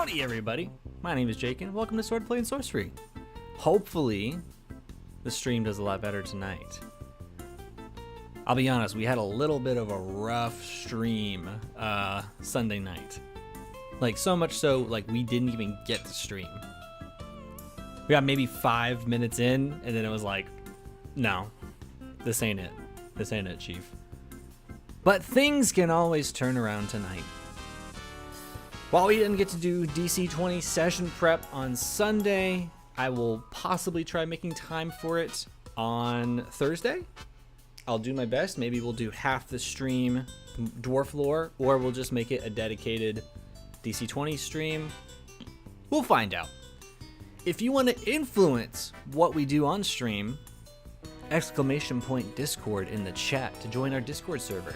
Howdy everybody, my name is Jake and welcome to Swordplay Sorcery. Hopefully, the stream does a lot better tonight. I'll be honest, we had a little bit of a rough stream Sunday night. Like so much so, like we didn't even get to stream. We got maybe 5 minutes in and then it was like, no, this ain't it. This ain't it, Chief. But things can always turn around tonight. While we didn't get to do DC 20 session prep on Sunday, I will possibly try making time for it on Thursday. I'll do my best. Maybe we'll do half the stream Dwarf Lore, or we'll just make it a dedicated DC 20 stream. We'll find out. If you want to influence what we do on stream, ! Discord in the chat to join our Discord server.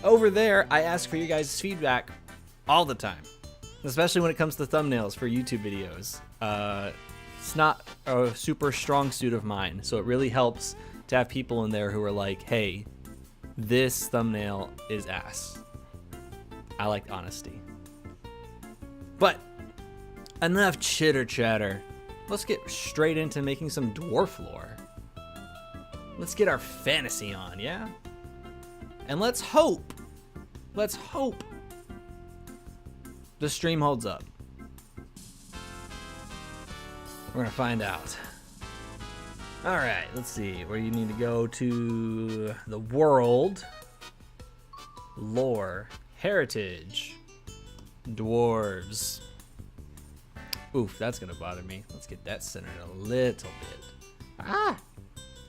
Over there, I ask for your guys' feedback all the time, especially when it comes to thumbnails for YouTube videos. It's not a super strong suit of mine, so it really helps to have people in there who are like, hey, this thumbnail is ass. I like honesty. But enough chitter chatter. Let's get straight into making some dwarf lore. Let's get our fantasy on, yeah? And let's hope the stream holds up. We're gonna find out. All right, let's see where you need to go to. The world, lore, heritage, dwarves. Oof, that's gonna bother me. Let's get that centered a little bit. Ah,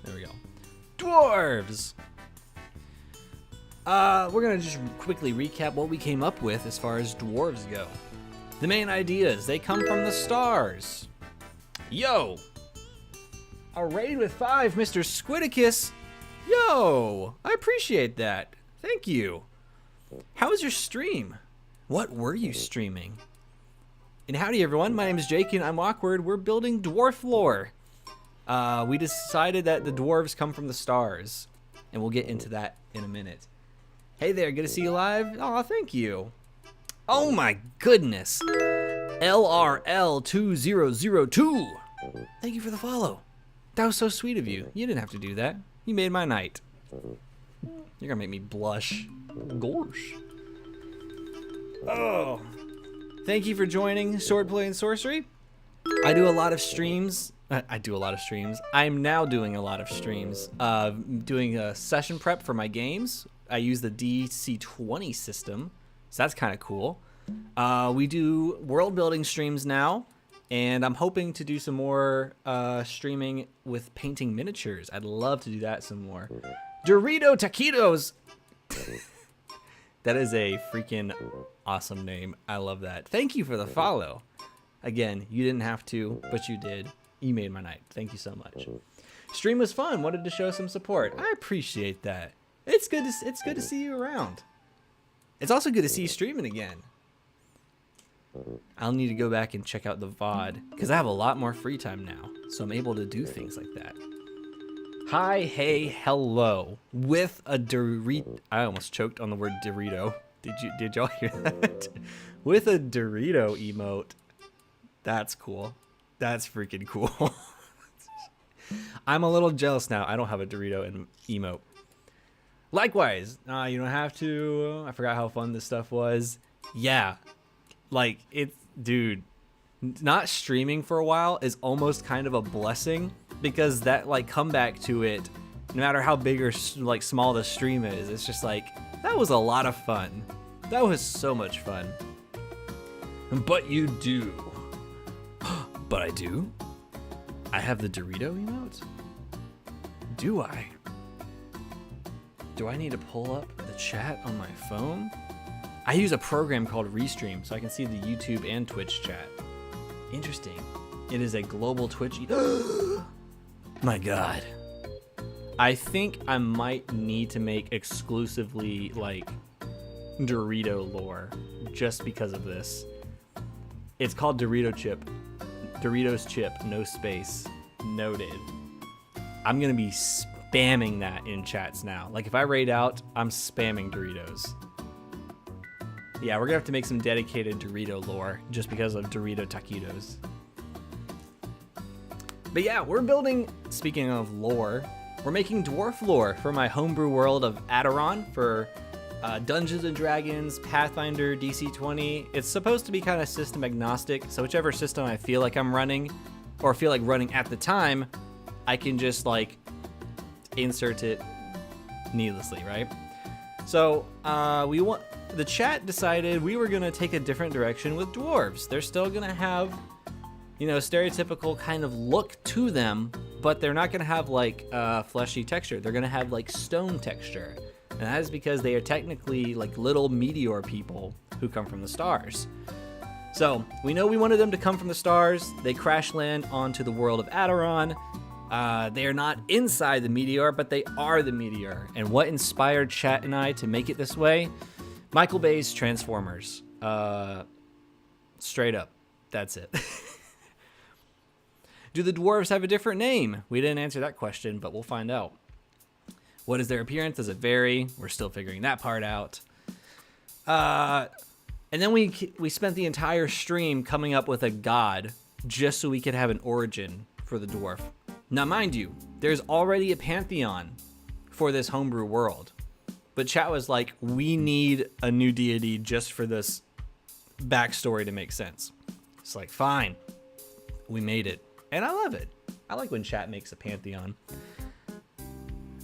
there we go. Dwarves. We're gonna just quickly recap what we came up with as far as dwarves go. The main ideas, they come from the stars. Yo! A raid with 5, Mr. Squidicus. Yo! I appreciate that. Thank you. How was your stream? What were you streaming? And howdy everyone, my name is Jake and I'm Awkward. We're building dwarf lore. We decided that the dwarves come from the stars, and we'll get into that in a minute. Hey there, good to see you live. Aw, thank you. Oh my goodness. LRL2002. Thank you for the follow. That was so sweet of you. You didn't have to do that. You made my night. You're gonna make me blush. Gosh. Oh. Thank you for joining Swordplay and Sorcery. I do a lot of streams. I'm now doing a lot of streams. Doing a session prep for my games. I use the DC 20 system, so that's kind of cool. We do world building streams now, and I'm hoping to do some more streaming with painting miniatures. I'd love to do that some more. Dorito Taquitos! That is a freaking awesome name. I love that. Thank you for the follow. Again, you didn't have to, but you did. You made my night. Thank you so much. Stream was fun. Wanted to show some support. I appreciate that. It's good to see you around. It's also good to see you streaming again. I'll need to go back and check out the VOD because I have a lot more free time now, so I'm able to do things like that. Hi, hey, hello. With a Dorito. I almost choked on the word Dorito. Did y'all hear that? With a Dorito emote. That's cool. That's freaking cool. I'm a little jealous now. I don't have a Dorito emote. Likewise, you don't have to. I forgot how fun this stuff was. Yeah, like dude, not streaming for a while is almost kind of a blessing because that like comeback to it, no matter how big or like small the stream is, it's just like, that was a lot of fun. That was so much fun. But you do. But I do? I have the Dorito emote? Do I? Do I need to pull up the chat on my phone? I use a program called Restream so I can see the YouTube and Twitch chat. Interesting. It is a global Twitch. My God. I think I might need to make exclusively like Dorito lore just because of this. It's called Dorito Chip. Doritos Chip, no space. Noted. I'm gonna be spamming that in chats now. Like if I raid out, I'm spamming Doritos. Yeah, we're gonna have to make some dedicated Dorito lore just because of Dorito taquitos. But yeah, we're building, speaking of lore, we're making dwarf lore for my homebrew world of Aderon for Dungeons & Dragons, Pathfinder, DC20. It's supposed to be kind of system agnostic, so whichever system I feel like I'm running, or feel like running at the time, I can just like insert it needlessly, right? So the chat decided we were gonna take a different direction with dwarves. They're still gonna have, you know, stereotypical kind of look to them, but they're not gonna have like fleshy texture. They're gonna have like stone texture. And that is because they are technically like little meteor people who come from the stars. So we know we wanted them to come from the stars. They crash land onto the world of Aderon. They are not inside the meteor, but they are the meteor. And what inspired chat and I to make it this way? Michael Bay's Transformers. Straight up. That's it. Do the dwarves have a different name? We didn't answer that question, but we'll find out. What is their appearance? Does it vary? We're still figuring that part out. And then we spent the entire stream coming up with a god just so we could have an origin for the dwarf. Now, mind you, there's already a pantheon for this homebrew world. But chat was like, we need a new deity just for this backstory to make sense. It's like, fine. We made it. And I love it. I like when chat makes a pantheon.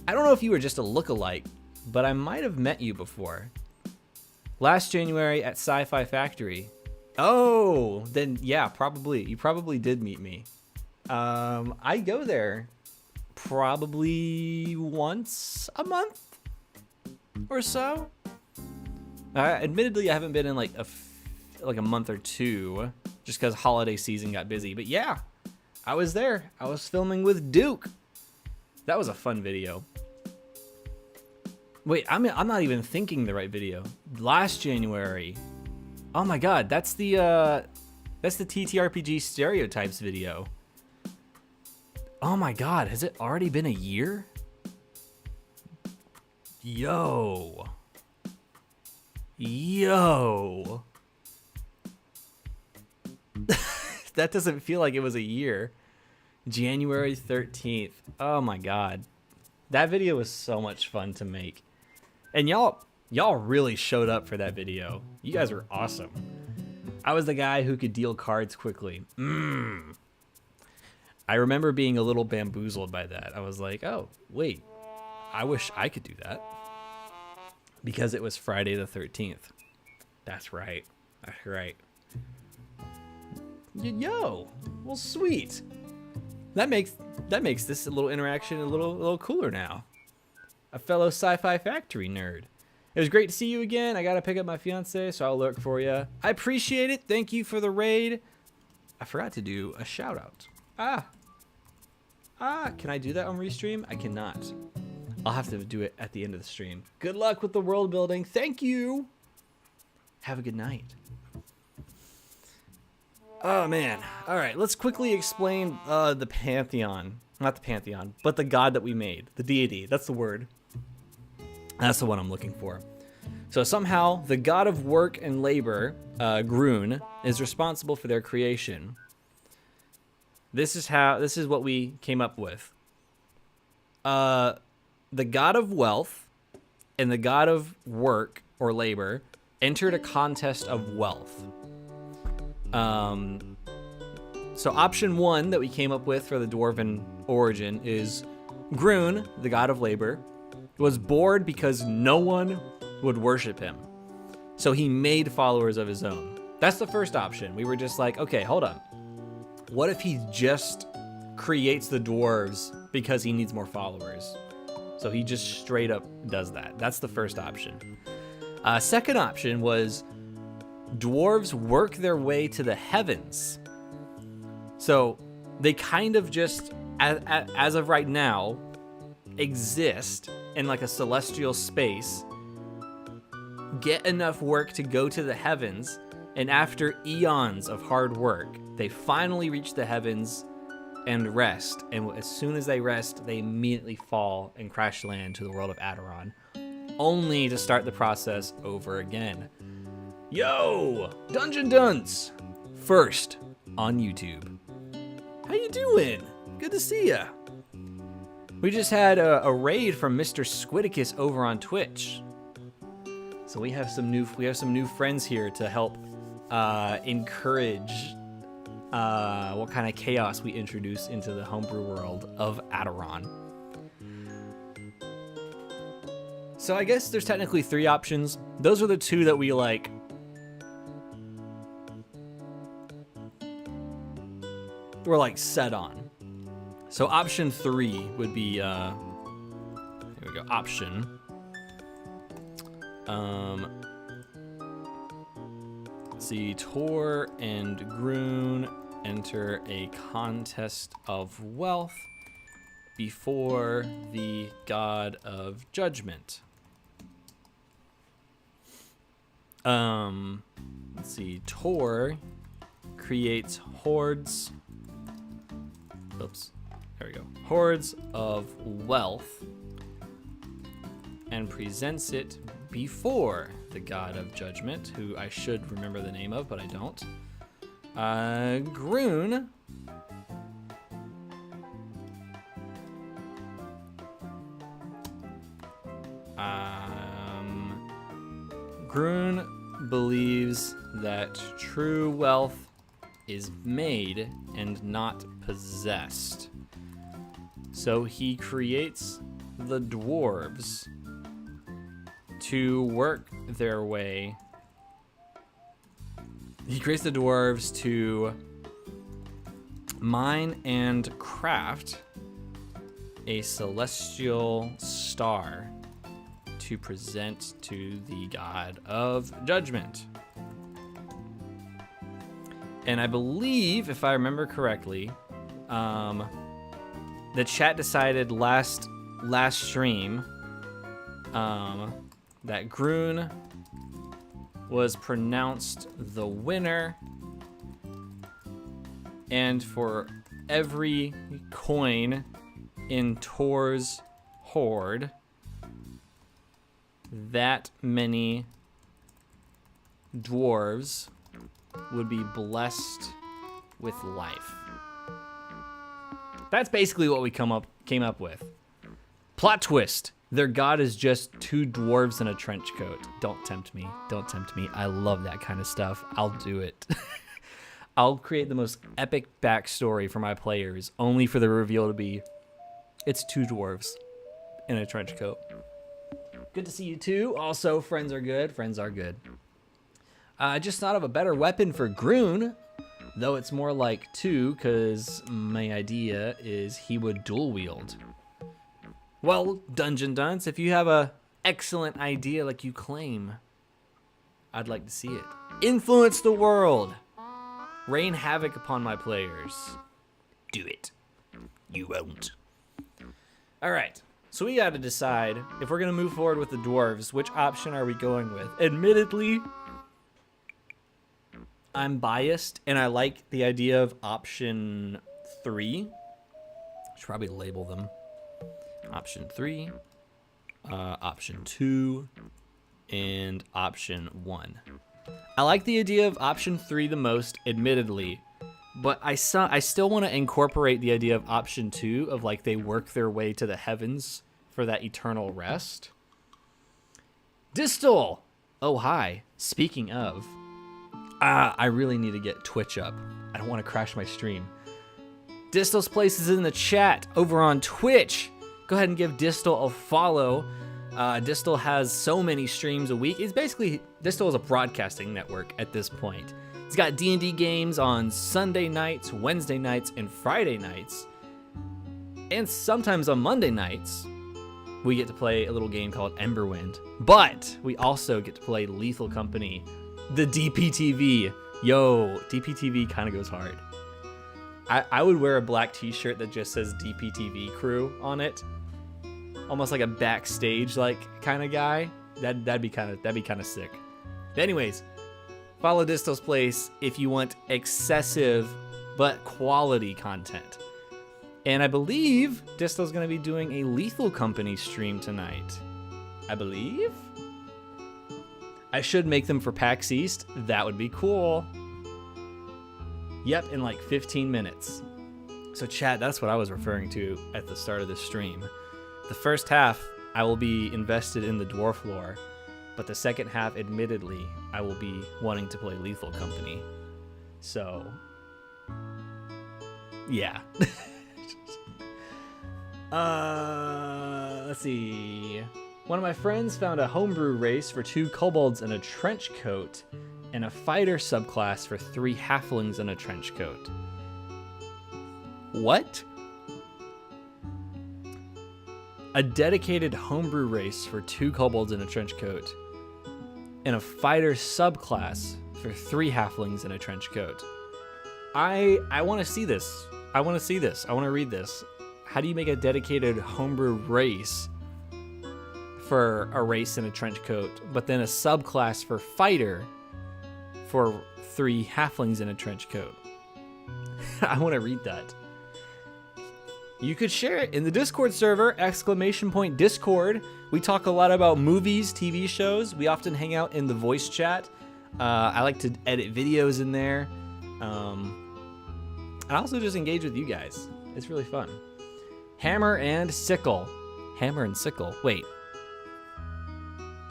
I don't know if you were just a lookalike, but I might have met you before. Last January at Sci-Fi Factory. Oh, then yeah, probably. You probably did meet me. I go there probably once a month or so. Admittedly, I haven't been in like a month or two just because holiday season got busy. But yeah, I was there. I was filming with Duke. That was a fun video. Wait, I'm not even thinking the right video. Last January. Oh my god, that's the TTRPG stereotypes video. Oh my god, has it already been a year? Yo. That doesn't feel like it was a year. January 13th. Oh my god. That video was so much fun to make. And y'all really showed up for that video. You guys were awesome. I was the guy who could deal cards quickly. I remember being a little bamboozled by that. I was like, oh, wait. I wish I could do that. Because it was Friday the 13th. That's right. That's right. Yo, well, sweet. That makes this little interaction a little cooler now. A fellow Sci-Fi Factory nerd. It was great to see you again. I gotta pick up my fiance, so I'll lurk for you. I appreciate it. Thank you for the raid. I forgot to do a shout out. Can I do that on Restream? I cannot. I'll have to do it at the end of the stream. Good luck with the world building. Thank you. Have a good night. Oh man. All right, let's quickly explain the pantheon. Not the pantheon, but the god that we made. The deity. That's the word. That's the one I'm looking for. So somehow the god of work and labor, Grun, is responsible for their creation. This is what we came up with. The god of wealth and the god of work or labor entered a contest of wealth. So option one that we came up with for the dwarven origin is Grun, the god of labor, was bored because no one would worship him. So he made followers of his own. That's the first option. We were just like, okay, hold on. What if he just creates the dwarves because he needs more followers? So he just straight up does that. That's the first option. Second option was dwarves work their way to the heavens. So they kind of just, as of right now, exist in like a celestial space, get enough work to go to the heavens, and after eons of hard work, they finally reach the heavens and rest. And as soon as they rest, they immediately fall and crash land to the world of Aderon, only to start the process over again. Yo, Dungeon Dunce, first on YouTube. How you doing? Good to see ya. We just had a raid from Mr. Squidicus over on Twitch, so we have some new friends here to help encourage what kind of chaos we introduce into the homebrew world of Adoran. So I guess there's technically 3 options. Those are the 2 that we like. We're like set on. So option 3 would be here we go. Option. Let's see. Tor and Groon enter a contest of wealth before the God of Judgment. Let's see. Tor creates hordes. Oops. There we go. Hordes of wealth and presents it before the God of Judgment, who I should remember the name of, but I don't. Groon Groon believes that true wealth is made and not possessed. So he creates the dwarves to work their way. He creates the dwarves to mine and craft a celestial star to present to the God of Judgment. And I believe, if I remember correctly, the chat decided last stream that Groon was pronounced the winner, and for every coin in Tor's hoard, that many dwarves would be blessed with life. That's basically what we came up with. Plot twist. Their god is just 2 dwarves in a trench coat. Don't tempt me. Don't tempt me. I love that kind of stuff. I'll do it. I'll create the most epic backstory for my players, only for the reveal to be, it's 2 dwarves in a trench coat. Good to see you too. Also, friends are good. Friends are good. I just thought of a better weapon for Groon, though it's more like 2, because my idea is he would dual wield. Well, Dungeon Dunce, if you have a excellent idea like you claim, I'd like to see it. Influence the world. Rain havoc upon my players. Do it. You won't. All right. So we got to decide if we're going to move forward with the dwarves, which option are we going with? Admittedly, I'm biased and I like the idea of option 3. Should probably label them. Option 3, option 2, and option 1. I like the idea of option 3 the most, admittedly, but I still want to incorporate the idea of option 2 of like they work their way to the heavens for that eternal rest. Distal! Oh, hi. Speaking of, I really need to get Twitch up. I don't want to crash my stream. Distal's place is in the chat over on Twitch. Go ahead and give Distal a follow. Distal has so many streams a week. Distal is a broadcasting network at this point. He's got D&D games on Sunday nights, Wednesday nights, and Friday nights. And sometimes on Monday nights, we get to play a little game called Emberwind. But we also get to play Lethal Company, the DPTV. Yo, DPTV kind of goes hard. I would wear a black t-shirt that just says DPTV crew on it. Almost like a backstage like kind of guy. That'd be kind of sick. But anyways, follow Distal's place if you want excessive but quality content. And I believe Distal's going to be doing a Lethal Company stream tonight. I believe. I should make them for PAX East. That would be cool. Yep, in like 15 minutes. So chat, that's what I was referring to at the start of the stream. The first half, I will be invested in the dwarf lore, but the second half, admittedly, I will be wanting to play Lethal Company. So, yeah. Let's see. One of my friends found a homebrew race for 2 kobolds in a trench coat and a fighter subclass for 3 halflings in a trench coat. What? A dedicated homebrew race for 2 kobolds in a trench coat and a fighter subclass for 3 halflings in a trench coat. I want to see this. I want to see this. I want to read this. How do you make a dedicated homebrew race for a race in a trench coat, but then a subclass for fighter for 3 halflings in a trench coat? I want to read that. You could share it in the Discord server, !Discord. We talk a lot about movies, TV shows. We often hang out in the voice chat. I like to edit videos in there. I also just engage with you guys. It's really fun. Hammer and sickle. Hammer and sickle. Wait.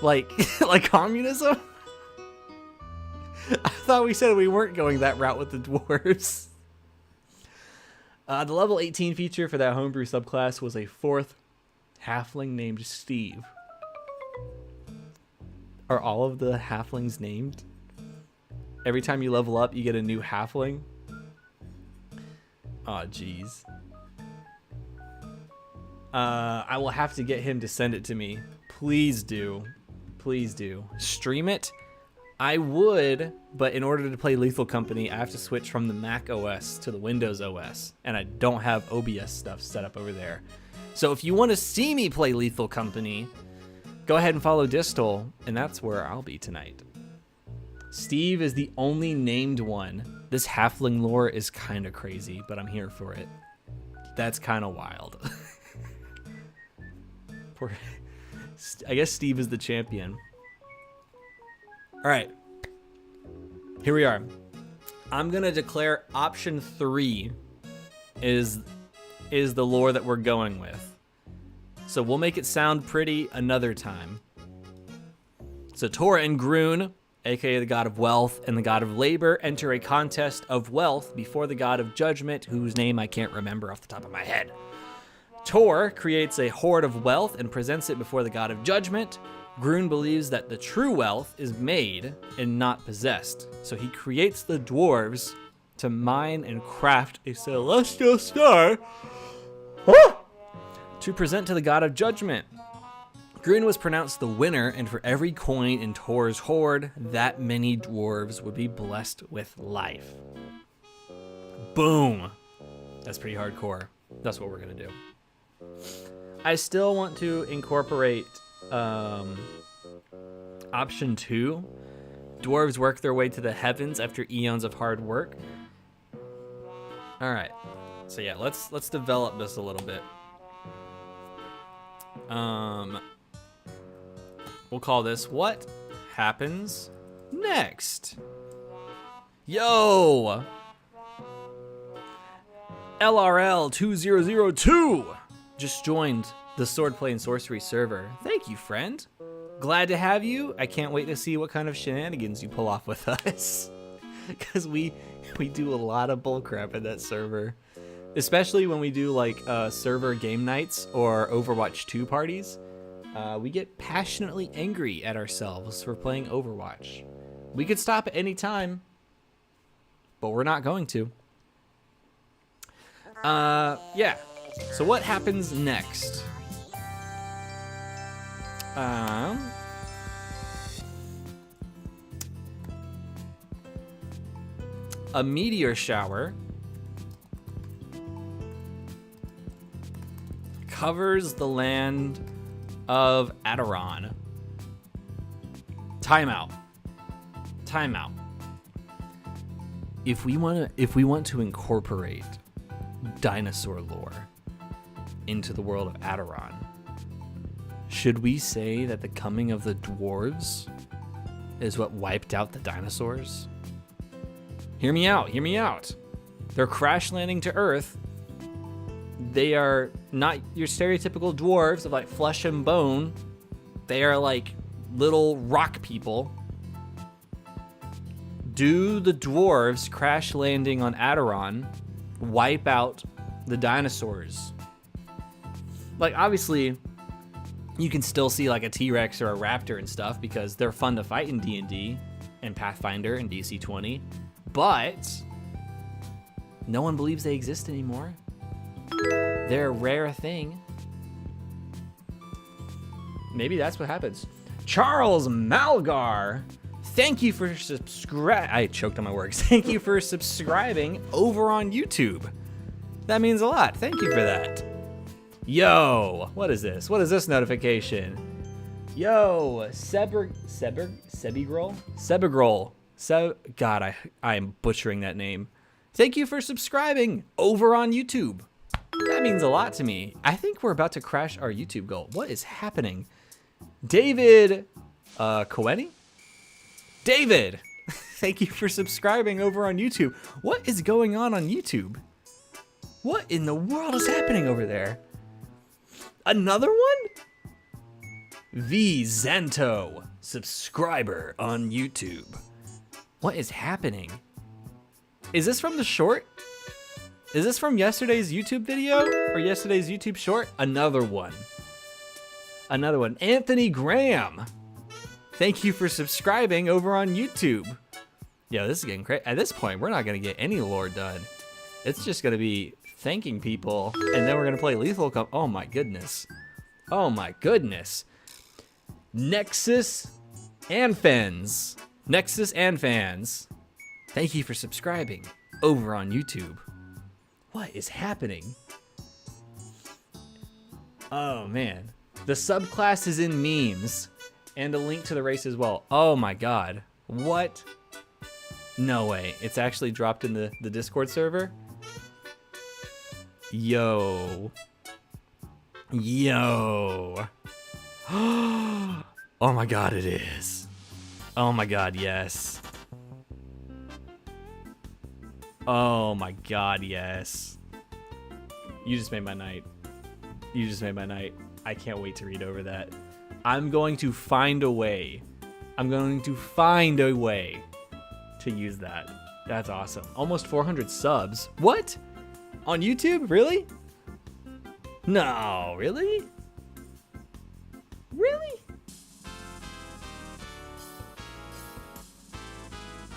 Like communism? I thought we said we weren't going that route with the dwarves. The level 18 feature for that homebrew subclass was a 4th halfling named Steve. Are all of the halflings named? Every time you level up, you get a new halfling? Aw, jeez. I will have to get him to send it to me. Please do. Please do. Stream it? I would, but in order to play Lethal Company, I have to switch from the Mac OS to the Windows OS, and I don't have OBS stuff set up over there. So if you want to see me play Lethal Company, go ahead and follow Distal, and that's where I'll be tonight. Steve is the only named one. This halfling lore is kind of crazy, but I'm here for it. That's kind of wild. I guess Steve is the champion. All right, here we are. I'm gonna declare option 3 is the lore that we're going with. So we'll make it sound pretty another time. So Tora and Groon, aka the god of wealth and the god of labor, enter a contest of wealth before the god of judgment, whose name I can't remember off the top of my head. Tor creates a hoard of wealth and presents it before the god of judgment. Groon believes that the true wealth is made and not possessed, so he creates the dwarves to mine and craft a celestial star to present to the god of judgment. Groon was pronounced the winner, and for every coin in Tor's hoard, that many dwarves would be blessed with life. Boom. That's pretty hardcore. That's what we're gonna do. I still want to incorporate option 2. Dwarves work their way to the heavens after eons of hard work. All right. So yeah, let's develop this a little bit. We'll call this What Happens Next. Yo! LRL 2002 just joined the Swordplay Sorcery server. Thank you, friend. Glad to have you. I can't wait to see what kind of shenanigans you pull off with us. Because we do a lot of bullcrap in that server. Especially when we do like server game nights or Overwatch 2 parties. We get passionately angry at ourselves for playing Overwatch. We could stop at any time, but we're not going to. Yeah. So what happens next? A meteor shower covers the land of Adoran. Timeout. If we want to incorporate dinosaur lore into the world of Adoran, should we say that the coming of the dwarves is what wiped out the dinosaurs? Hear me out, hear me out. They're crash landing to Earth. They are not your stereotypical dwarves of like flesh and bone. They are like little rock people. Do the dwarves crash landing on Aderon wipe out the dinosaurs? Like, obviously, you can still see like a T-Rex or a raptor and stuff because they're fun to fight in D&D and Pathfinder and DC-20, but no one believes they exist anymore. They're a rare thing. Maybe that's what happens. Charles Malgar, thank you for I choked on my words. Thank you for subscribing over on YouTube. That means a lot. Thank you for that. Yo, what is this? What is this notification? Yo, Sebigrol? God, I am butchering that name. Thank you for subscribing over on YouTube. That means a lot to me. I think we're about to crash our YouTube goal. What is happening? David Coeni? David, thank you for subscribing over on YouTube. What is going on YouTube? What in the world is happening over there? Another one? V Zanto, subscriber on YouTube. What is happening? Is this from the short? Is this from yesterday's YouTube video or yesterday's YouTube short? Another one. Another one. Anthony Graham, thank you for subscribing over on YouTube. Yo, this is getting crazy. At this point, we're not gonna get any lore done. It's just gonna be thanking people, and then we're gonna play Lethal Oh my goodness. Oh my goodness. Nexus and fans. Thank you for subscribing over on YouTube. What is happening? Oh man. The subclass is in memes and a link to the race as well. Oh my god. What? No way. It's actually dropped in the Discord server? Yo. Oh my god, it is. Oh my god, yes. Oh my god, yes. You just made my night. I can't wait to read over that. I'm going to find a way. To use that. That's awesome. Almost 400 subs. What? On YouTube? Really? No, really? Really?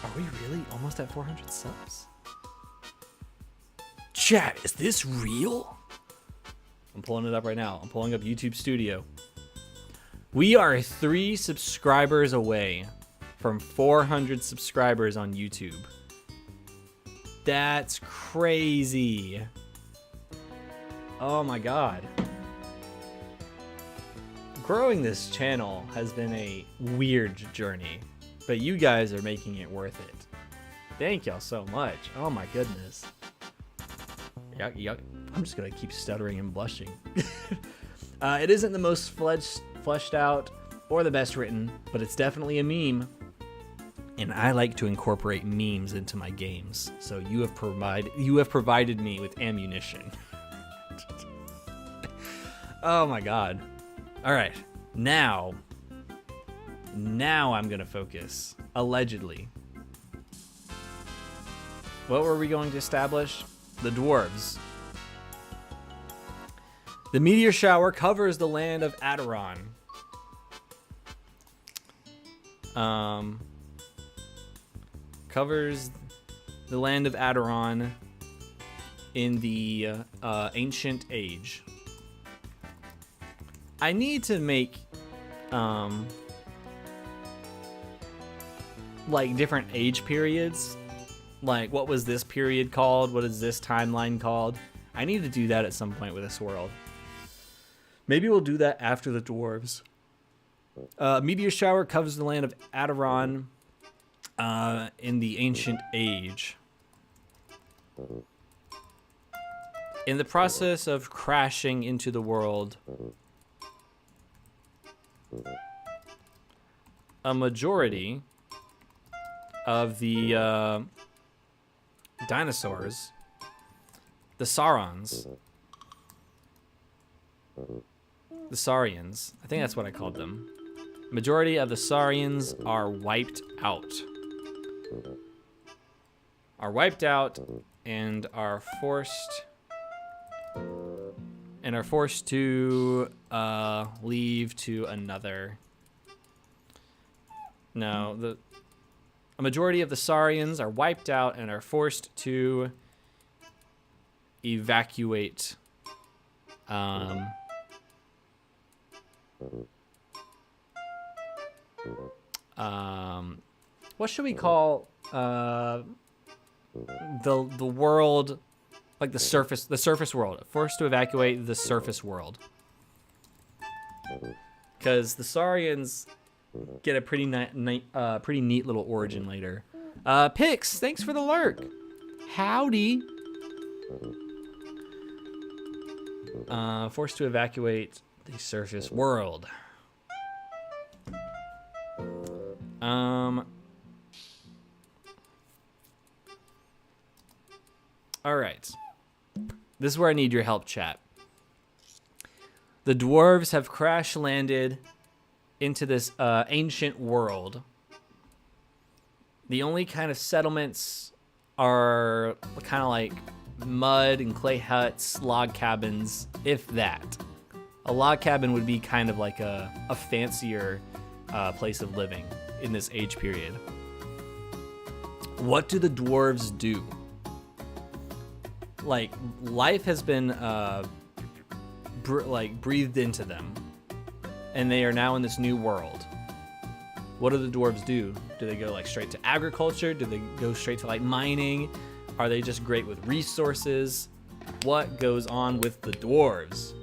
Are we really almost at 400 subs? Chat, is this real? I'm pulling it up right now. I'm pulling up YouTube Studio. We are 3 subscribers away from 400 subscribers on YouTube. That's crazy. Oh my god. Growing this channel has been a weird journey, but you guys are making it worth it. Thank y'all so much. Oh my goodness. I'm just gonna keep stuttering and blushing. It isn't the most fleshed out or the best written, but it's definitely a meme. And I like to incorporate memes into my games. So you have provided me with ammunition. Oh my god. All right, now I'm gonna focus. Allegedly. What were we going to establish? The dwarves. The meteor shower covers the land of Aderon. Covers the land of Aderon in the ancient age. I need to make like different age periods. Like, what was this period called? What is this timeline called? I need to do that at some point with this world. Maybe we'll do that after the dwarves. Meteor shower covers the land of Aderon in the ancient age. In the process of crashing into the world, a majority of the dinosaurs, the Saurians. The Saurians. I think that's what I called them. Majority of the Saurians are wiped out. And are forced to leave to another. No, a majority of the Saurians are wiped out and are forced to evacuate. What should we call the world, like the surface world? Forced to evacuate the surface world, because the Saurians get a pretty neat little origin later. Pix, thanks for the lurk. Howdy. Forced to evacuate the surface world. All right. This is where I need your help, chat. The dwarves have crash landed into this ancient world. The only kind of settlements are kind of like mud and clay huts, log cabins, if that. A log cabin would be kind of like a fancier place of living in this age period. What do the dwarves do? Like, life has been breathed into them, and they are now in this new world. What do the dwarves do? Do they go like straight to agriculture? Do they go straight to like mining? Are they just great with resources? What goes on with the dwarves?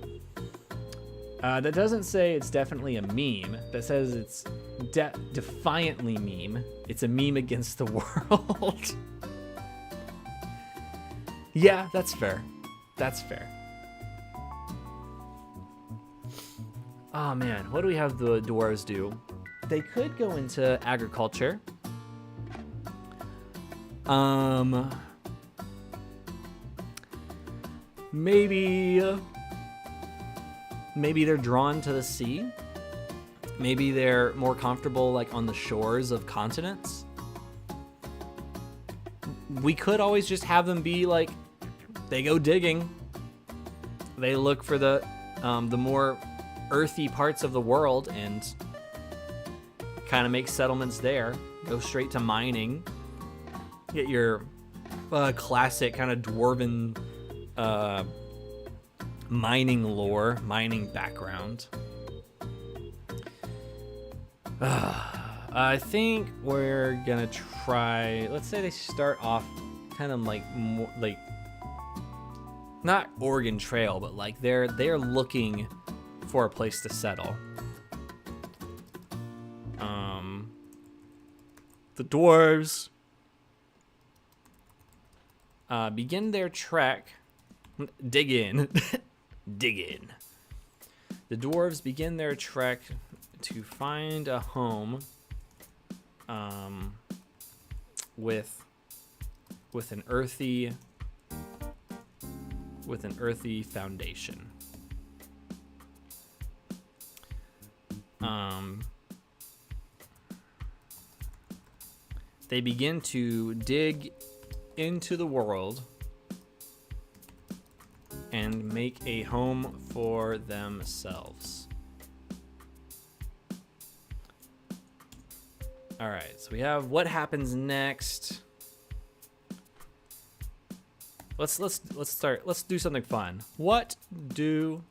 That doesn't say it's definitely a meme. That says it's defiantly meme. It's a meme against the world. Yeah, that's fair. That's fair. Oh man, what do we have the dwarves do? They could go into agriculture. Maybe they're drawn to the sea. Maybe they're more comfortable like on the shores of continents. We could always just have them be like, they go digging. They look for the more earthy parts of the world and kind of make settlements there. Go straight to mining. Get your classic kind of dwarven mining lore, mining background. I think we're gonna try. Let's say they start off kind of like more like not Oregon Trail, but like they're looking for a place to settle. The dwarves begin their trek. Dig in. Dig in. The dwarves begin their trek to find a home with an earthy foundation. They begin to dig into the world and make a home for themselves. All right, so we have what happens next. Let's start. Let's do something fun. What do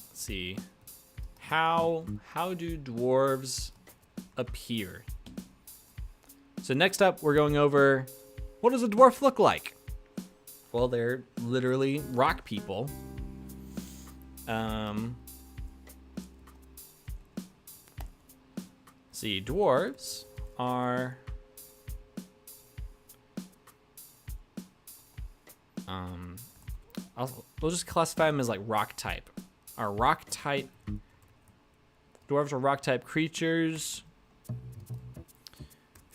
let's see. How do dwarves appear? So next up, we're going over what does a dwarf look like? Well, they're literally rock people. See, dwarves are we'll just classify them as like rock type. are rock type. Dwarves are rock type creatures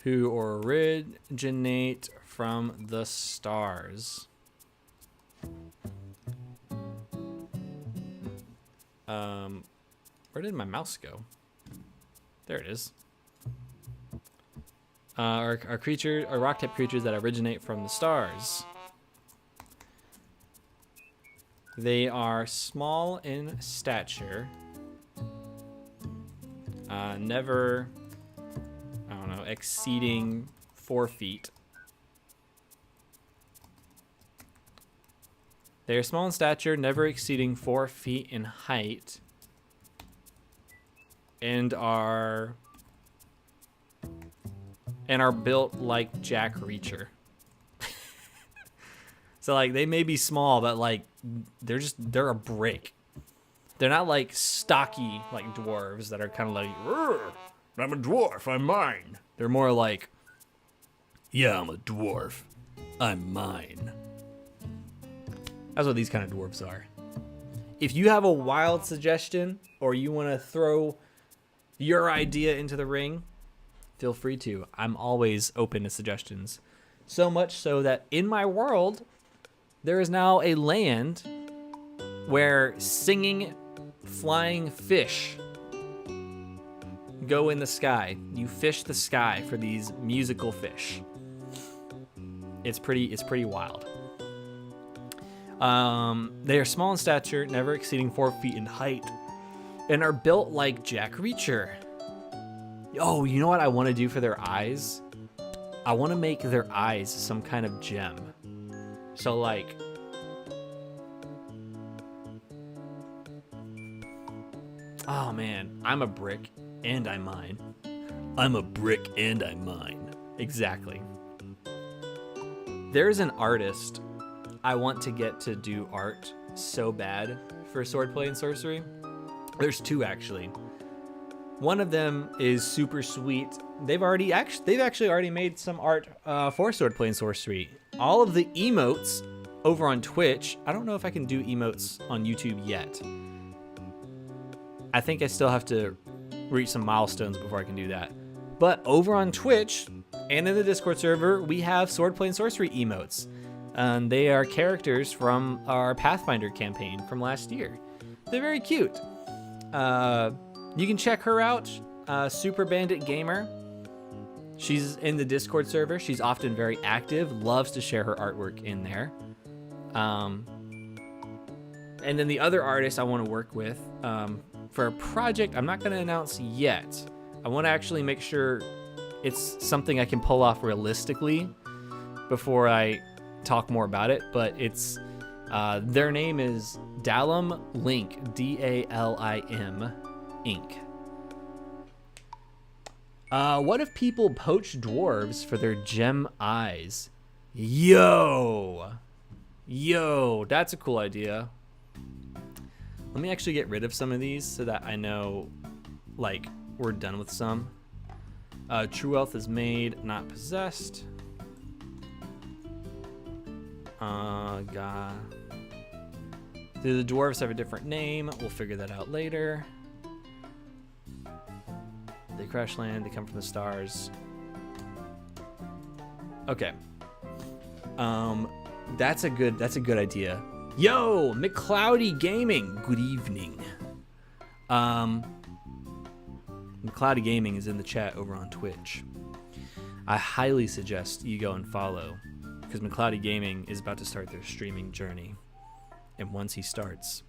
who originate from the stars. Where did my mouse go? There it is. Are rock type creatures that originate from the stars. They are small in stature. Never, exceeding 4 feet. They are small in stature, never exceeding 4 feet in height, and are built like Jack Reacher. So like they may be small, but like they're a brick. They're not like stocky like dwarves that are kind of like, I'm a dwarf, I'm mine. They're more like, yeah, I'm a dwarf, I'm mine. That's what these kind of dwarves are. If you have a wild suggestion or you want to throw your idea into the ring, feel free to. I'm always open to suggestions. So much so that in my world, there is now a land where singing, flying fish go in the sky. You fish the sky for these musical fish. It's pretty wild. They are small in stature, never exceeding 4 feet in height, and are built like Jack Reacher. Oh, you know what I want to do for their eyes? I want to make their eyes some kind of gem. So like, oh man, I'm a brick and I mine. I'm a brick and I mine. Exactly. There's an artist I want to get to do art so bad for Swordplay and Sorcery. There's 2 actually. One of them is super sweet. They've actually already made some art for Swordplay and Sorcery. All of the emotes over on Twitch. I don't know if I can do emotes on YouTube yet. I think I still have to reach some milestones before I can do that. But over on Twitch and in the Discord server, we have Swordplay and Sorcery emotes. They are characters from our Pathfinder campaign from last year. They're very cute. You can check her out, Super Bandit Gamer. She's in the Discord server. She's often very active, loves to share her artwork in there. And then the other artist I want to work with for a project I'm not going to announce yet. I want to actually make sure it's something I can pull off realistically before I talk more about it, but it's their name is Dalim Link, Dalim Inc. What if people poach dwarves for their gem eyes? Yo, that's a cool idea. Let me actually get rid of some of these so that I know, like, we're done with some. True wealth is made, not possessed. God. Do the dwarves have a different name? We'll figure that out later. They crash land, they come from the stars. Okay. That's a good idea. Yo, McCloudy Gaming, good evening. McCloudy Gaming is in the chat over on Twitch. I highly suggest you go and follow, because McCloudy Gaming is about to start their streaming journey. And once he starts,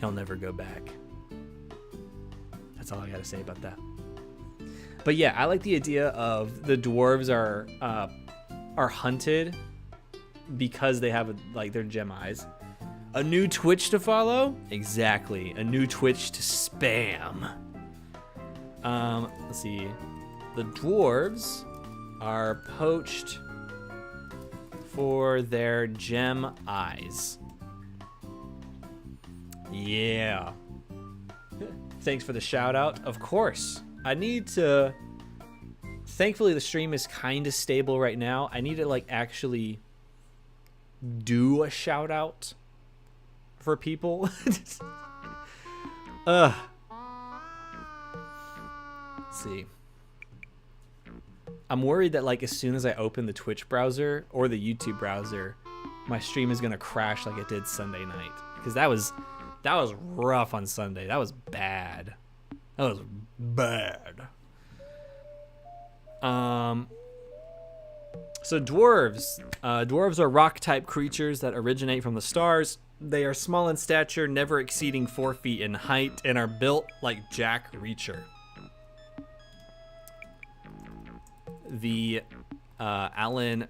he'll never go back. That's all I gotta say about that. But yeah, I like the idea of the dwarves are hunted because they have their gem eyes. A new Twitch to follow? Exactly, a new Twitch to spam. Let's see. The dwarves are poached for their gem eyes. Yeah. Thanks for the shout out. Of course. I need to... Thankfully, the stream is kind of stable right now. I need to, actually do a shout out for people. Ugh. Let's see. I'm worried that like as soon as I open the Twitch browser or the YouTube browser, my stream is gonna crash like it did Sunday night. Because that was rough on Sunday. That was bad. That was bad. So dwarves. Dwarves are rock-type creatures that originate from the stars. They are small in stature, never exceeding 4 feet in height, and are built like Jack Reacher. The Alan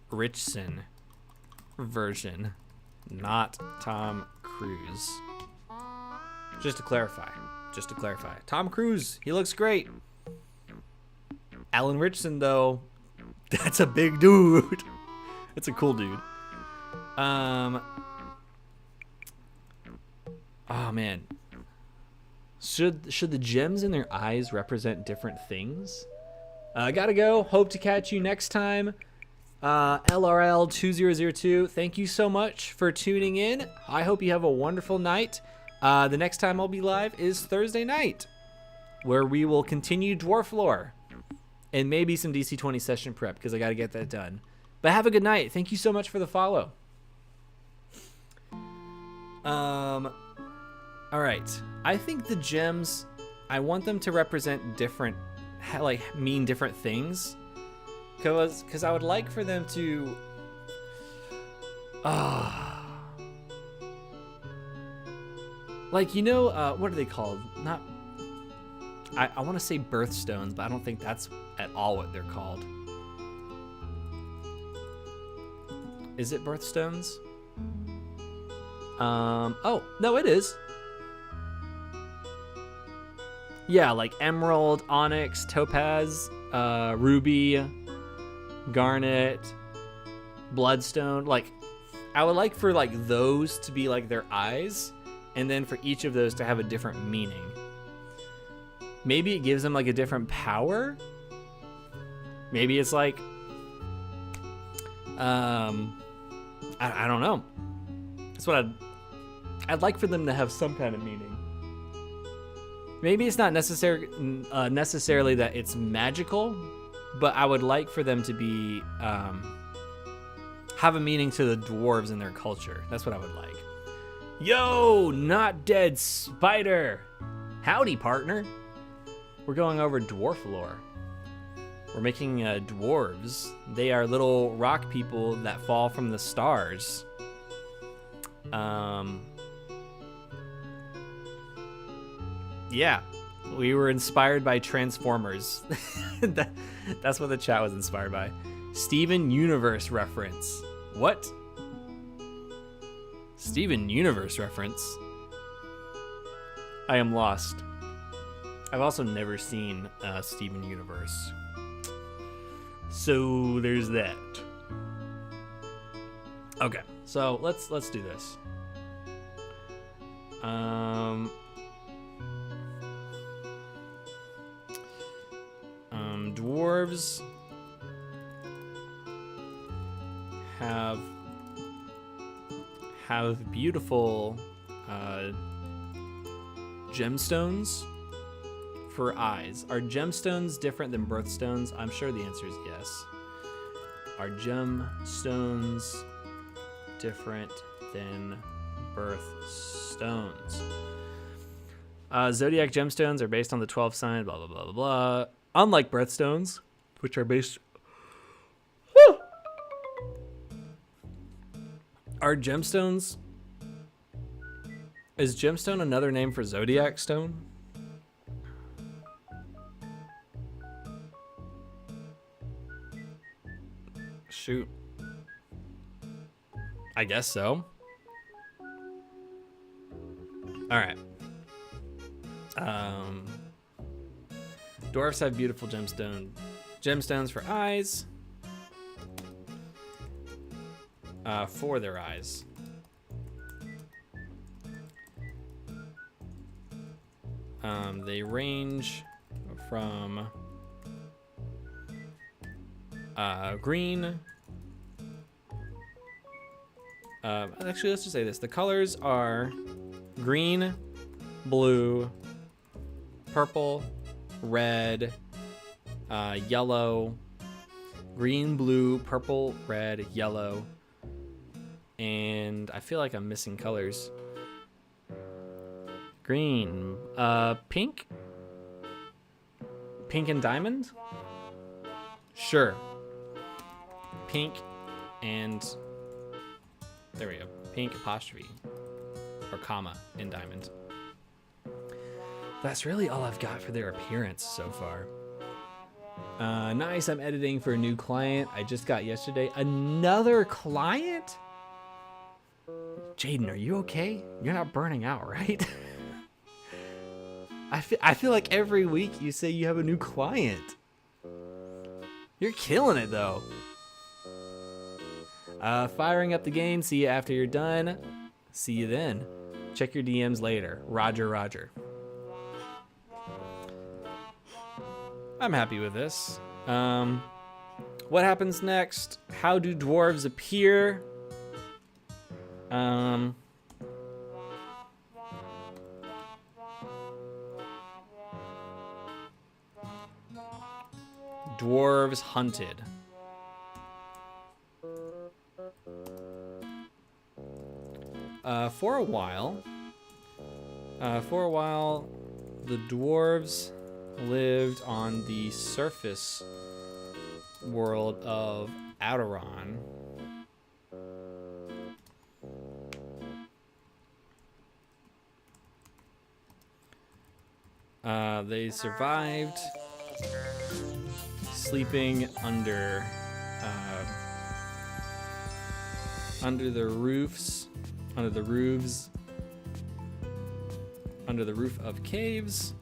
Ritchson version, not Tom Cruise. Just to clarify. Tom Cruise, he looks great. Alan Ritchson, though, that's a big dude. That's a cool dude. Oh man. Should the gems in their eyes represent different things? Gotta go. Hope to catch you next time. LRL2002, thank you so much for tuning in. I hope you have a wonderful night. The next time I'll be live is Thursday night, where we will continue Dwarf Lore. And maybe some DC20 session prep, because I got to get that done. But have a good night. Thank you so much for the follow. All right. I think the gems, I want them to represent different, like, mean different things. Because I would like for them to... like, you know, what are they called? Not... I want to say birthstones, but I don't think that's at all what they're called. Is it birthstones? Oh, no, it is. Yeah, like emerald, onyx, topaz, ruby, garnet, bloodstone. Like, I would like for like those to be like their eyes, and then for each of those to have a different meaning. Maybe it gives them like a different power. Maybe it's like, I don't know. That's what I'd like for them to have some kind of meaning. Maybe it's not necessarily that it's magical, but I would like for them to be, have a meaning to the dwarves and their culture. That's what I would like. Yo, not dead spider. Howdy, partner. We're going over dwarf lore. We're making dwarves. They are little rock people that fall from the stars. Yeah, we were inspired by Transformers. That's what the chat was inspired by. Steven Universe reference. What? Steven Universe reference? I am lost. I've also never seen Steven Universe. So there's that. Okay, so let's do this. Dwarves have beautiful gemstones for eyes. Are gemstones different than birthstones? I'm sure the answer is yes. Are gemstones different than birthstones? Zodiac gemstones are based on the 12 signs, blah, blah, blah, blah, blah. Unlike birthstones, which are based... Are gemstones... Is gemstone another name for zodiac stone? Shoot. I guess so. All right. Dwarfs have beautiful gemstones for eyes. For their eyes. They range from green. Actually, let's just say this. The colors are green, blue, purple, red, yellow, green, blue, purple, red, yellow, and I feel like I'm missing colors. Green, pink? Pink and diamond? Sure. Pink and, there we go, pink apostrophe, or comma, in diamond. That's really all I've got for their appearance so far. Nice, I'm editing for a new client I just got yesterday. Another client? Jaden, are you okay? You're not burning out, right? I feel like every week you say you have a new client. You're killing it, though. Firing up the game. See you after you're done. See you then. Check your DMs later. Roger, Roger. I'm happy with this. What happens next? How do dwarves appear? Dwarves hunted. For a while, the dwarves lived on the surface world of Adoran. They survived sleeping under the roofs, under the roof of caves,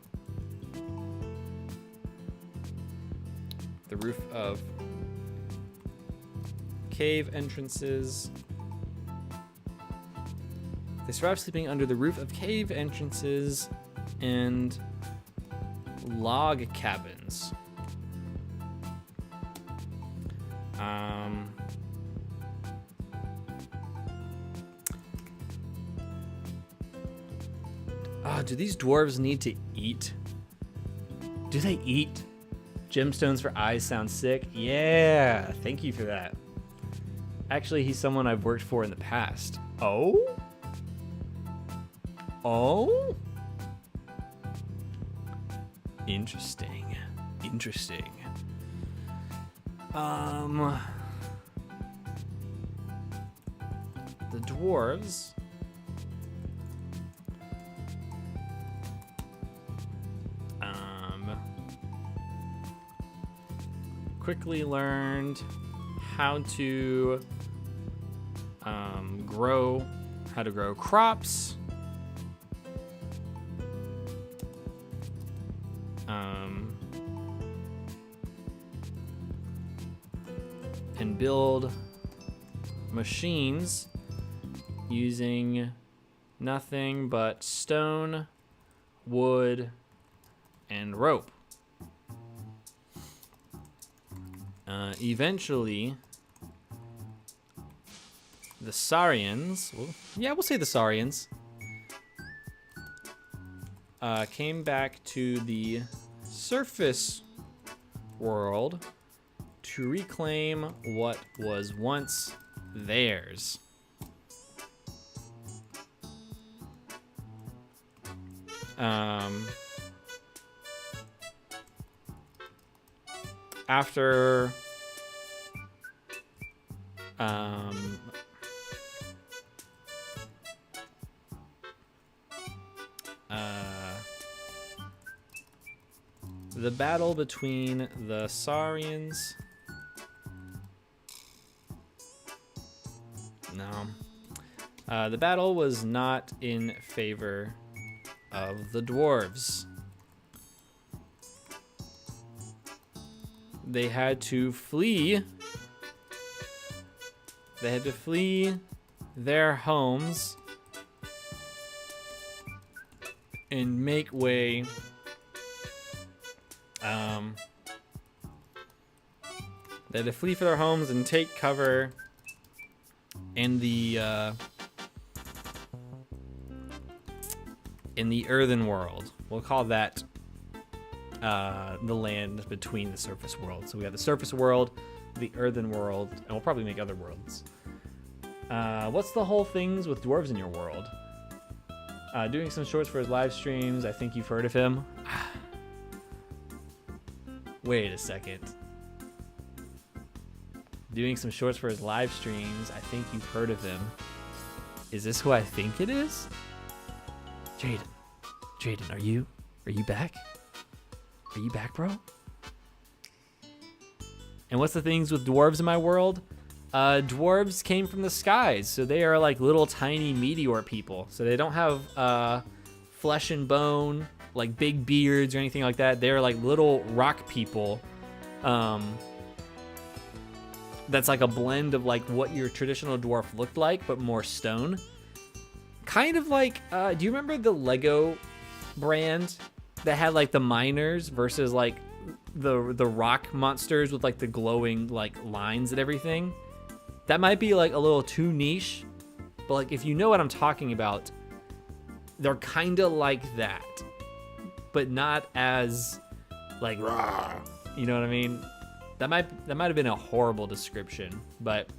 the roof of cave entrances. They survived sleeping under the roof of cave entrances and log cabins. Do these dwarves need to eat? Do they eat? Gemstones for eyes sound sick. Yeah, thank you for that. Actually, he's someone I've worked for in the past. Oh? Oh? Interesting. Interesting. The dwarves quickly learned how to grow crops, and build machines using nothing but stone, wood, and rope. Eventually, the Saurians, we'll say the Saurians, came back to the surface world to reclaim what was once theirs. After the battle between the Saurians. No. The battle was not in favor of the dwarves. They had to flee. They had to flee their homes and make way they had to flee for their homes and take cover in the in the earthen world. We'll call that the land between the surface world. So we have the surface world, the earthen world, and we'll probably make other worlds. What's the whole things with dwarves in your world? Doing some shorts for his live streams. I think you've heard of him. Wait a second. Doing some shorts for his live streams. I think you've heard of him. Is this who I think it is? Jaden, are you back? Are you back, bro? And what's the things with dwarves in my world? Dwarves came from the skies, so they are like little tiny meteor people. So they don't have flesh and bone, like big beards or anything like that. They're like little rock people. That's like a blend of like what your traditional dwarf looked like, but more stone. Kind of like, do you remember the Lego brand that had like the miners versus like the rock monsters with like the glowing like lines and everything? That might be like a little too niche, but like if you know what I'm talking about, they're kind of like that, but not as like rah, you know what I mean? That might have been a horrible description, but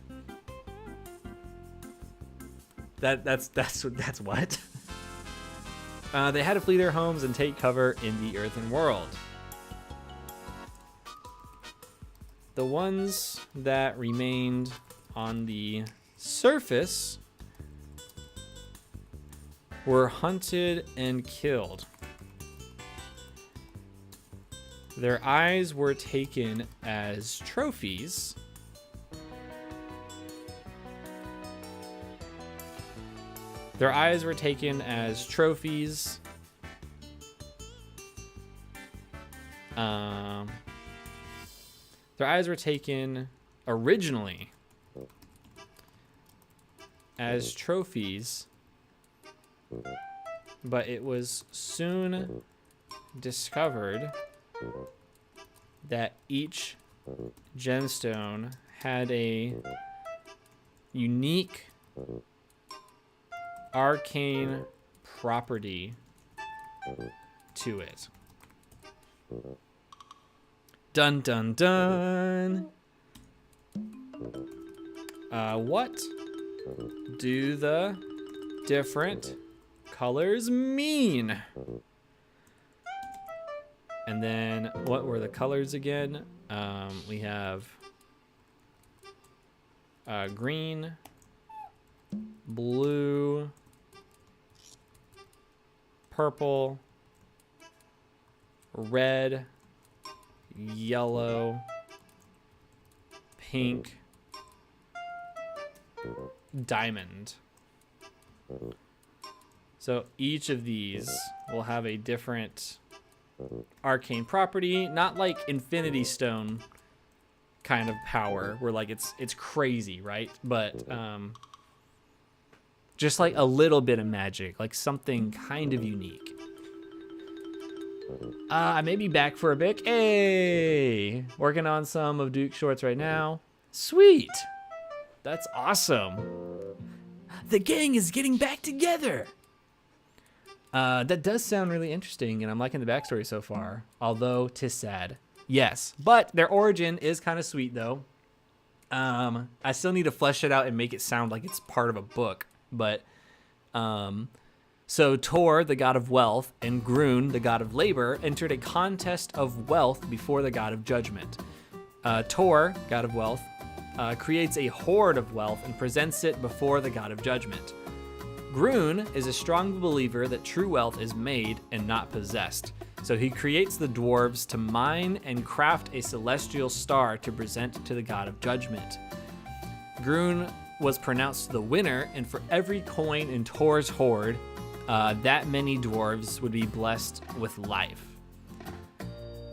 that's what. They had to flee their homes and take cover in the earthen world. The ones that remained on the surface were hunted and killed. Their eyes were taken as trophies. Their eyes were taken as trophies. Their eyes were taken originally as trophies, but it was soon discovered that each gemstone had a unique arcane property to it. Dun dun dun. What do the different colors mean? And then what were the colors again? We have green, blue, purple, red, yellow, pink, diamond. So each of these will have a different arcane property, not like Infinity Stone kind of power where like it's crazy, right? But just like a little bit of magic, like something kind of unique. I may be back for a bit. Hey, working on some of Duke's shorts right now. Sweet. That's awesome. The gang is getting back together. That does sound really interesting, and I'm liking the backstory so far, although 'tis sad. Yes, but their origin is kind of sweet, though. I still need to flesh it out and make it sound like it's part of a book, but so Tor, the god of wealth, and Grun, the god of labor, entered a contest of wealth before the god of judgment. Tor, god of wealth, creates a hoard of wealth and presents it before the god of judgment. Grun is a strong believer that true wealth is made and not possessed, so he creates the dwarves to mine and craft a celestial star to present to the god of judgment. Grun was pronounced the winner, and for every coin in Tor's hoard, that many dwarves would be blessed with life.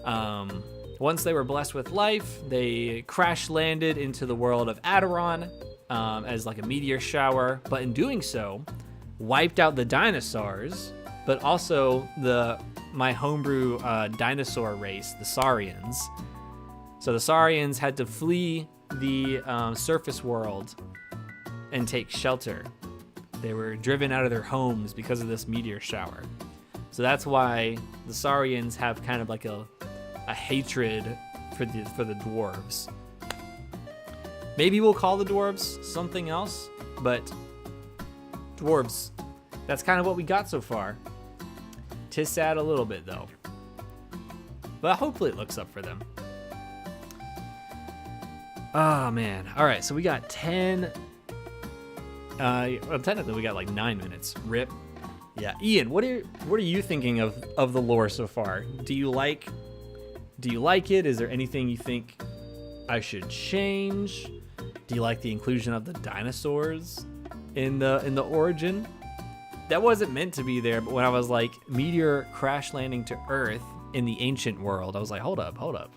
Once they were blessed with life, they crash landed into the world of Aderon as like a meteor shower, but in doing so, wiped out the dinosaurs, but also my homebrew dinosaur race, the Saurians. So the Saurians had to flee the surface world and take shelter. They were driven out of their homes because of this meteor shower. So that's why the Saurians have kind of like a hatred for the dwarves. Maybe we'll call the dwarves something else, but dwarves, that's kind of what we got so far. 'Tis sad a little bit though, but hopefully it looks up for them. Oh man. All right, so we got 10. Well, technically we got like 9 minutes. Rip. Yeah, Ian, what are you thinking of the lore so far? Do you like it? Is there anything you think I should change? Do you like the inclusion of the dinosaurs in the origin? That wasn't meant to be there, but when I was like meteor crash landing to Earth in the ancient world, I was like, hold up.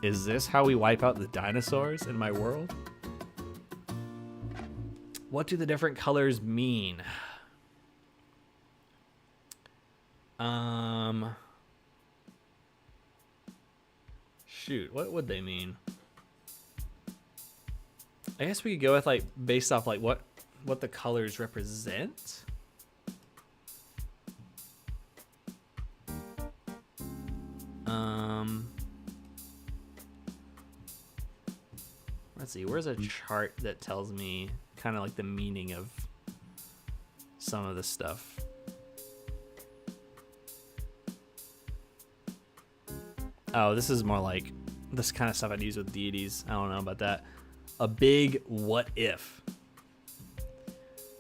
Is this how we wipe out the dinosaurs in my world? What do the different colors mean? Shoot, what would they mean? I guess we could go with like based off like what the colors represent. Let's see, where's a chart that tells me kind of like the meaning of some of the stuff? Oh, this is more like this kind of stuff I'd use with deities. I don't know about that. A big what if.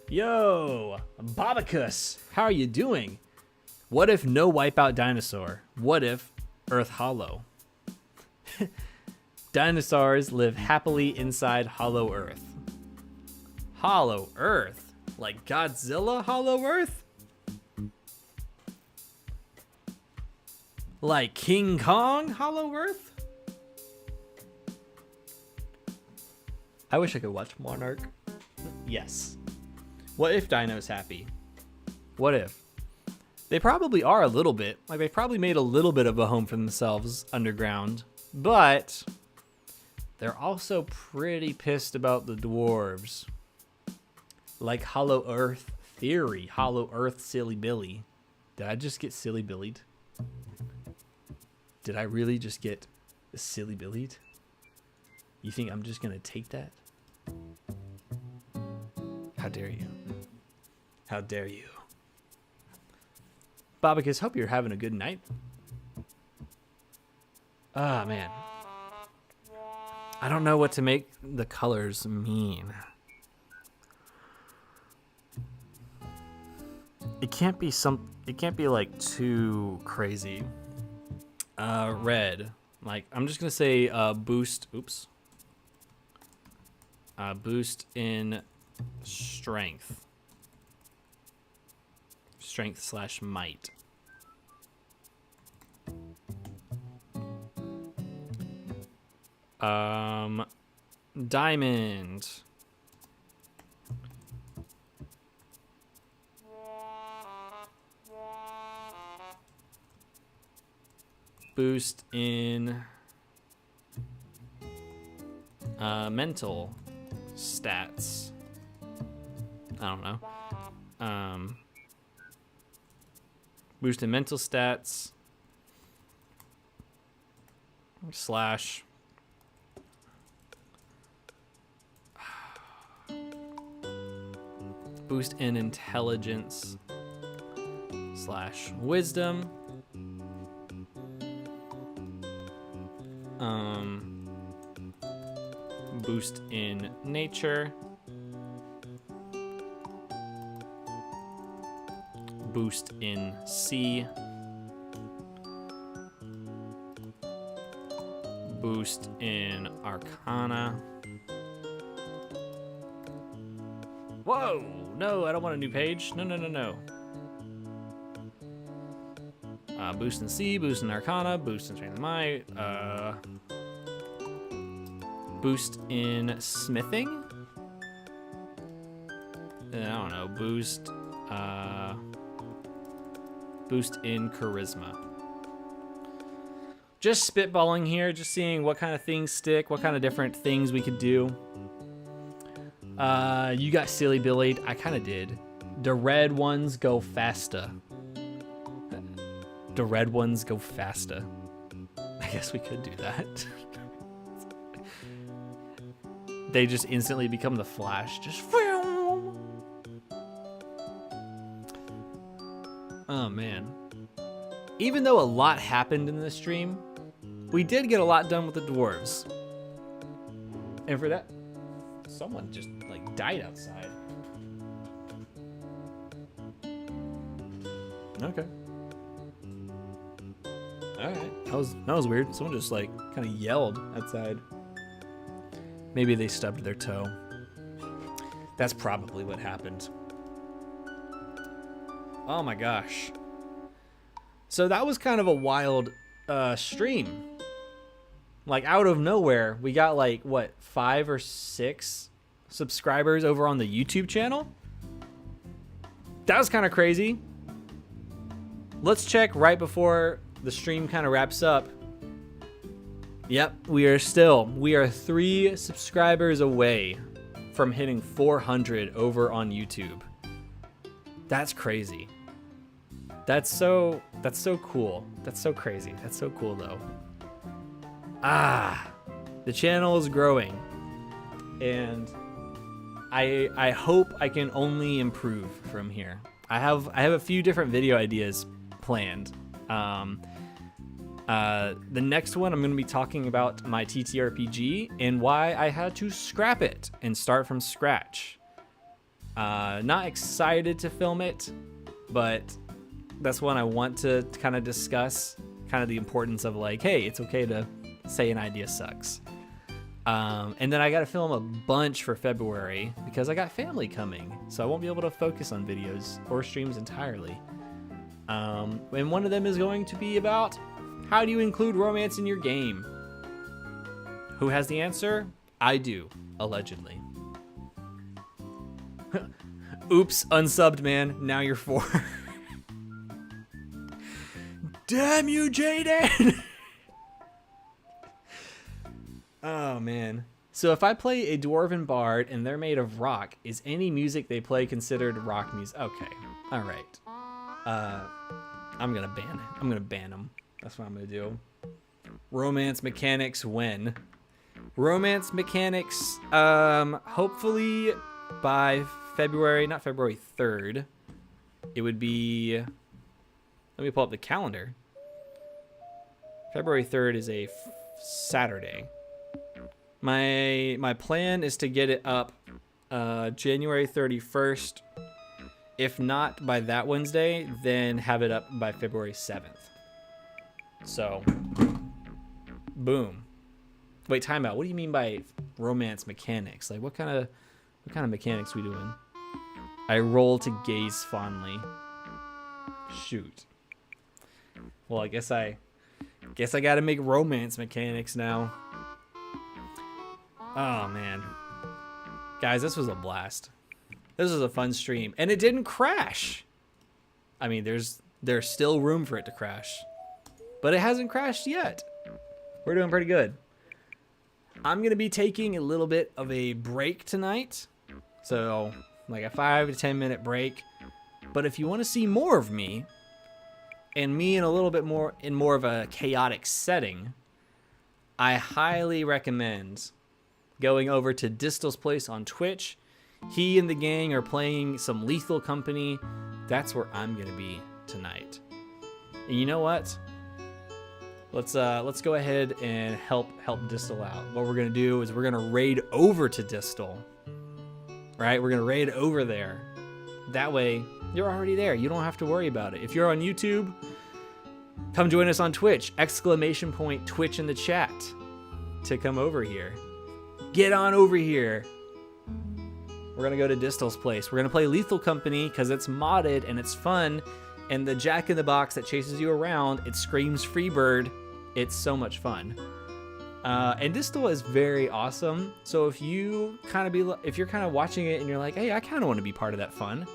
Yo, Babacus, how are you doing? What if no wipeout dinosaur? What if Earth hollow? Dinosaurs live happily inside hollow Earth. Hollow Earth? Like Godzilla hollow Earth? Like King Kong hollow Earth? I wish I could watch Monarch. Yes. What if Dino's happy? What if? They probably are a little bit. Like, they probably made a little bit of a home for themselves underground. But they're also pretty pissed about the dwarves. Like Hollow Earth theory. Hollow Earth Silly Billy. Did I just get silly billied? Did I really just get silly billied? You think I'm just gonna take that? How dare you? How dare you? Babacus, hope you're having a good night. Ah, man. I don't know what to make the colors mean. It can't be like too crazy. Red. Like, I'm just gonna say boost. Oops. Boost in strength. Strength/might. Diamond. Boost in mental stats. I don't know. Boost in mental stats slash boost in intelligence slash wisdom. Boost in nature. Boost in sea. Boost in arcana. Whoa! No, I don't want a new page. No. Boost in sea, boost in arcana, boost in strength and might. Boost in smithing. I don't know. Boost in charisma. Just spitballing here, just seeing what kind of things stick, what kind of different things we could do. You got silly billied. I kind of did. The red ones go faster. The red ones go faster. I guess we could do that. They just instantly become the Flash. Just. Oh man. Even though a lot happened in this stream, we did get a lot done with the dwarves. And for that, someone just like died outside. Okay. Alright. That was weird. Someone just like kind of yelled outside. Maybe they stubbed their toe. That's probably what happened. Oh my gosh. So that was kind of a wild stream. Like out of nowhere, we got like what, 5 or 6 subscribers over on the YouTube channel? That was kind of crazy. Let's check right before the stream kind of wraps up. Yep, we are 3 subscribers away from hitting 400 over on YouTube. That's crazy. That's so cool. That's so crazy. That's so cool though. The channel is growing, and I hope I can only improve from here. I have a few different video ideas planned. The next one I'm going to be talking about my TTRPG and why I had to scrap it and start from scratch. Not excited to film it, but that's one I want to kind of discuss, kind of the importance of like, hey, it's okay to say an idea sucks. And then I got to film a bunch for February because I got family coming, so I won't be able to focus on videos or streams entirely. And one of them is going to be about how do you include romance in your game? Who has the answer? I do, allegedly. Oops, unsubbed man, now you're 4. Damn you, Jaden! Oh man. So if I play a dwarven bard and they're made of rock, is any music they play considered rock music? Okay, all right. I'm gonna ban them. That's what I'm gonna do. Romance mechanics when? Romance mechanics, hopefully by February, not February 3rd. It would be, let me pull up the calendar. February 3rd is a Saturday. My plan is to get it up January 31st. If not by that Wednesday, then have it up by February 7th. So, boom. Wait, time out. What do you mean by romance mechanics? Like, what kind of mechanics we doing? I roll to gaze fondly. Shoot. Well, I guess I got to make romance mechanics now. Oh man, guys, this was a blast. This was a fun stream, and it didn't crash. I mean, there's still room for it to crash, but it hasn't crashed yet. We're doing pretty good. I'm gonna be taking a little bit of a break tonight, so like a 5 to 10 minute break. But if you want to see more of me, and me in a little bit more in more of a chaotic setting, I highly recommend going over to Distal's place on Twitch. He and the gang are playing some Lethal Company. That's where I'm gonna be tonight. And you know what? Let's go ahead and help Distal out. What we're gonna do is we're gonna raid over to Distal. Right? We're gonna raid over there. That way, you're already there. You don't have to worry about it. If you're on YouTube, come join us on Twitch. ! Twitch in the chat to come over here. Get on over here. We're gonna go to Distal's place. We're gonna play Lethal Company because it's modded and it's fun. And the Jack in the Box that chases you around, it screams Freebird. It's so much fun. And Distal is very awesome. So if you're kind of watching it and you're like, hey, I kind of want to be part of that fun,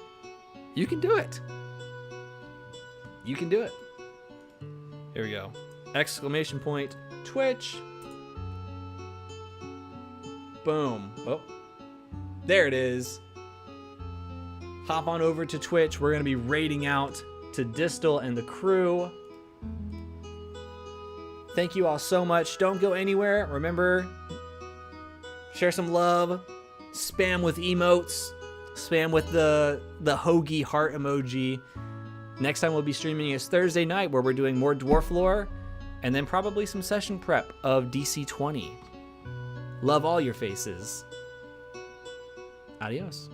you can do it. You can do it. Here we go. ! Twitch. Boom. Oh, there it is. Hop on over to Twitch. We're going to be raiding out to Distal and the crew. Thank you all so much. Don't go anywhere. Remember, share some love. Spam with emotes. Spam with the hoagie heart emoji. Next time we'll be streaming is Thursday night, where we're doing more Dwarf lore, and then probably some session prep of DC 20. Love all your faces. Adios.